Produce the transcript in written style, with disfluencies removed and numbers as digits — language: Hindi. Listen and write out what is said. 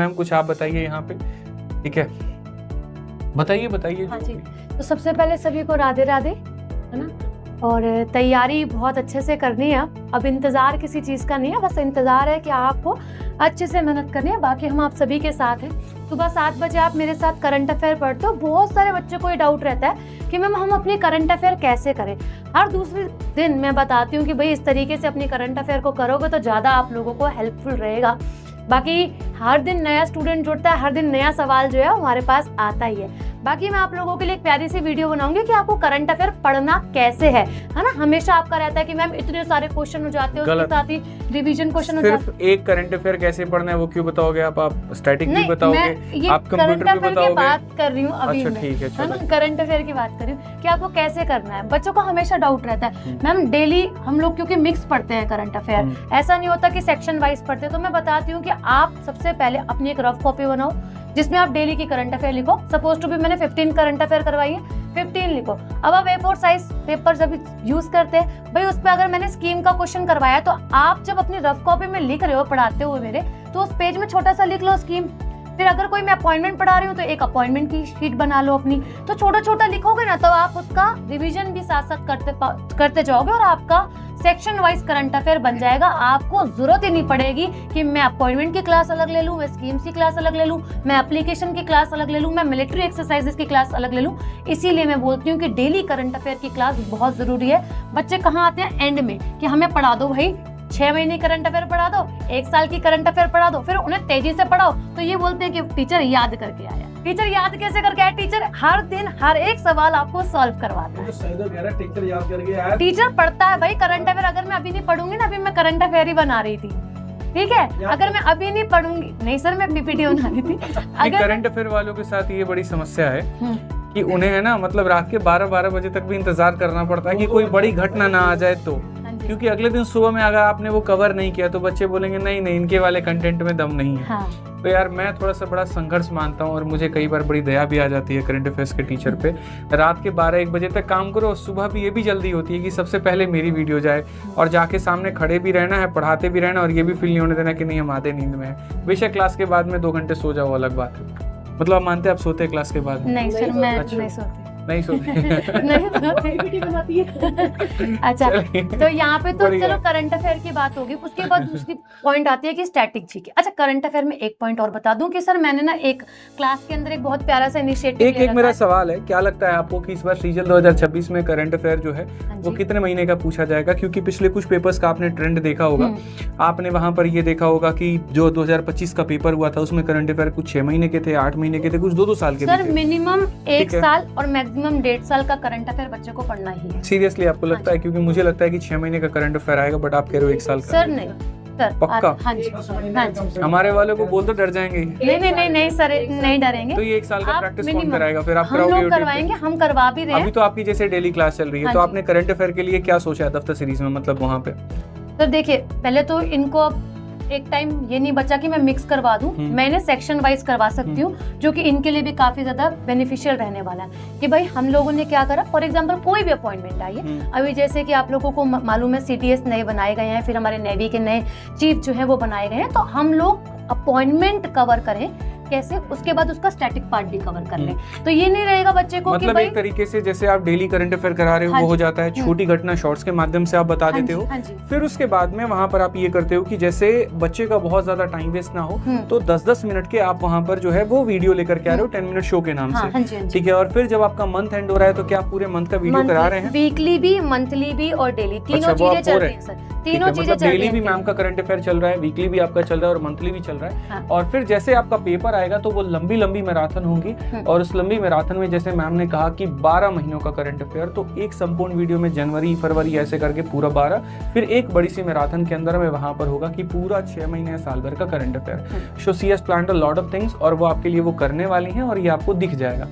मैम कुछ आप बताइए यहाँ पे, ठीक है, बताइए। हाँ जी, तो सबसे पहले सभी को राधे राधे, है ना। और तैयारी बहुत अच्छे से करनी है। अब इंतज़ार किसी चीज़ का नहीं है, बस इंतज़ार है कि आपको अच्छे से मेहनत करनी है। बाकी हम आप सभी के साथ हैं। सुबह 7 बजे आप मेरे साथ करंट अफेयर पढ़ते हो। बहुत सारे बच्चों को ये डाउट रहता है कि मैम हम अपनी करंट अफेयर कैसे करें। हर दूसरे दिन मैं बताती हूँ कि भाई इस तरीके से अपनी करंट अफेयर को करोगे तो ज़्यादा आप लोगों को हेल्पफुल रहेगा। बाकी हर दिन नया स्टूडेंट जुड़ता है, हर दिन नया सवाल जो है हमारे पास आता ही है। बाकी मैं आप लोगों के लिए एक प्यारी सी वीडियो बनाऊंगी कि आपको करंट अफेयर पढ़ना कैसे है ना। हमेशा आपका रहता है कि मैम इतने सारे क्वेश्चन हो जाते हैं, उसके साथ ही रिवीजन क्वेश्चन हो जाते हैं। सिर्फ एक करंट अफेयर कैसे पढ़ना है वो क्यों बताओगे आप स्टैटिक भी बताओगे, आप करंट कंप्यूटर पे अफेयर की बात कर रही हूँ अभी। अच्छा ठीक है, ना करंट अफेयर की बात कर रही हूँ कि आपको कैसे करना है। बच्चों का हमेशा डाउट रहता है मैम डेली हम लोग क्योंकि मिक्स पढ़ते हैं करंट अफेयर, ऐसा नहीं होता कि सेक्शन वाइज पढ़ते। तो मैं बताती हूँ कि आप सबसे पहले अपनी एक रफ कॉपी बनाओ जिसमें आप डेली की करंट अफेयर लिखो। सपोज टू भी मैंने 15 करंट अफेयर करवाई है, 15 लिखो। अब आप A4 साइज पेपर जब यूज करते हैं भाई, उस पर अगर मैंने स्कीम का क्वेश्चन करवाया तो आप जब अपनी रफ कॉपी में लिख रहे हो पढ़ाते हुए मेरे, तो उस पेज में छोटा सा लिख लो स्कीम। फिर अगर कोई मैं अपॉइंटमेंट पढ़ा रही हूँ तो एक अपॉइंटमेंट की शीट बना लो अपनी। तो छोटा छोटा लिखोगे ना तो आप उसका रिवीजन भी साथ साथ करते जाओगे और आपका सेक्शन वाइज करंट अफेयर बन जाएगा। आपको जरूरत ही नहीं पड़ेगी कि मैं अपॉइंटमेंट की क्लास अलग ले लूं, मैं स्कीम्स की क्लास अलग ले लूं, मैं एप्लीकेशन की क्लास अलग ले लूं, मैं मिलिट्री एक्सरसाइजेस की क्लास अलग ले लूं। इसीलिए मैं बोलती हूँ कि डेली करंट अफेयर की क्लास बहुत जरूरी है। बच्चे कहाँ आते हैं एंड में कि हमें पढ़ा दो भाई 6 महीने करंट अफेयर पढ़ा दो, 1 साल की करंट अफेयर पढ़ा दो, फिर उन्हें तेजी से पढ़ाओ। तो ये बोलते हैं कि टीचर याद करके आया। टीचर याद कैसे करके आया? टीचर हर दिन हर एक सवाल आपको सॉल्व करवाता है। टीचर याद करके आया। टीचर पढ़ता है भाई करंट अफेयर। अगर मैं अभी नहीं पढ़ूंगी ना, अभी मैं करंट अफेयर ही बना रही थी, ठीक है। अगर मैं अभी नहीं पढ़ूंगी, नहीं सर मैं पीपीटी बना रही थी। अगर करंट अफेयर वालों के साथ ये बड़ी समस्या है कि उन्हें है ना, मतलब रात के 12 बजे तक भी इंतजार करना पड़ता है कि कोई बड़ी घटना ना आ जाए तो, क्योंकि अगले दिन सुबह में अगर आपने वो कवर नहीं किया तो बच्चे बोलेंगे नहीं इनके वाले कंटेंट में दम नहीं है। हाँ। तो यार मैं थोड़ा सा बड़ा संघर्ष मानता हूँ और मुझे कई बार बड़ी दया भी आ जाती है करंट अफेयर्स के टीचर पे। रात के 12-1 बजे तक काम करो, सुबह भी ये भी जल्दी होती है कि सबसे पहले मेरी वीडियो जाए और जाके सामने खड़े भी रहना है, पढ़ाते भी रहना और ये भी फील नहीं होने देना कि नहीं हम आधे नींद में है। बेशक क्लास के बाद में 2 घंटे सो जाओ अलग बात है। मतलब आप मानते हैं आप सोते हैं क्लास के बाद? नहीं सर मैं नहीं सोती। नहीं सोती अच्छा तो यहाँ पे तो चलो करंट अफेयर की बात होगी। उसके बाद दूसरी पॉइंट आती है कि स्टैटिक जीके। अच्छा करंट अफेयर में एक पॉइंट और बता दूं कि सर मैंने ना एक क्लास के अंदर एक बहुत प्यारा सा इनिशिएटिव एक मेरा सवाल है, क्या लगता है आपको कि इस बार सीजन 2026 में करंट अफेयर जो है वो कितने महीने का पूछा जाएगा? क्योंकि पिछले कुछ पेपर्स का आपने ट्रेंड देखा होगा, आपने वहां पर ये देखा होगा कि जो 2025 का पेपर हुआ था उसमें करंट अफेयर कुछ 6 महीने के थे, 8 महीने के थे, कुछ 2-2 साल के सर मिनिमम 1 साल और मैक्सिमम 1.5 साल का करंट अफेयर बच्चे को पढ़ना ही है। सीरियसली आपको लगता है? क्योंकि मुझे लगता है कि 6 महीने का करंट अफेयर आएगा, बट आप कह रहे हो 1 साल का। सर नहीं सर पक्का? हाँ जी। हमारे वालों को बोल तो डर जाएंगे। नहीं सर नहीं डरेंगे। तो ये 1 साल का प्रैक्टिस कौन कराएगा? फिर आप हम लोग करवाएंगे, हम करवा भी रहे हैं। अभी तो आपकी जैसे डेली क्लास चल रही है, तो आपने करंट अफेयर के लिए क्या सोचा है दफ्तर सीरीज में, मतलब वहाँ पे? तो देखिए पहले तो इनको एक टाइम ये नहीं बचा कि मैं मिक्स करवा दूं, मैंने सेक्शन वाइज करवा सकती हूँ जो कि इनके लिए भी काफी ज्यादा बेनिफिशियल रहने वाला है। कि भाई हम लोगों ने क्या करा, फॉर एग्जांपल कोई भी अपॉइंटमेंट आई है, अभी जैसे कि आप लोगों को मालूम है CDS नए बनाए गए हैं, फिर हमारे नेवी के नए चीफ जो है वो बनाए गए हैं, तो हम लोग अपॉइंटमेंट कवर करें कैसे, उसके बाद उसका स्टैटिक पार्ट भी कवर कर लें। तो ये नहीं रहेगा बच्चे को मतलब एक तरीके से जैसे आप डेली करंट अफेयर करा रहे हो वो हो जाता है, छोटी घटना शॉर्ट्स के माध्यम से आप बता देते हो। फिर उसके बाद में वहां पर आप ये करते हो कि जैसे बच्चे का बहुत ज्यादा टाइम वेस्ट ना हो तो 10-10 मिनट के आप वहां पर जो है वो वीडियो लेकर के आ रहे हो 10 मिनट शो के नाम से, ठीक है। और फिर जब आपका मंथ एंड हो रहा है तो क्या आप पूरे मंथ का वीडियो करा रहे हैं? वीकली भी, मंथली भी और डेली, तीनों चीजें चल रही हैं सर। तीनों चीजें चल रही हैं। डेली भी मैम का करंट अफेयर चल रहा है, वीकली भी आपका चल रहा है और मंथली भी चल रहा है। और फिर जैसे आपका पेपर आएगा तो वो लंबी मैराथन होंगी, और उस लंबी मैराथन में जैसे मैम ने कहा कि 12 महीनों का करंट अफेयर, तो एक संपूर्ण वीडियो में जनवरी फरवरी ऐसे करके पूरा 12, फिर एक बड़ी सी मैराथन के अंदर में वहां पर होगा कि पूरा 6 महीने साल भर का current affair. So she has planned a lot of things और वो आपके लिए वो करने वाली हैं और ये आपको दिख जाएगा।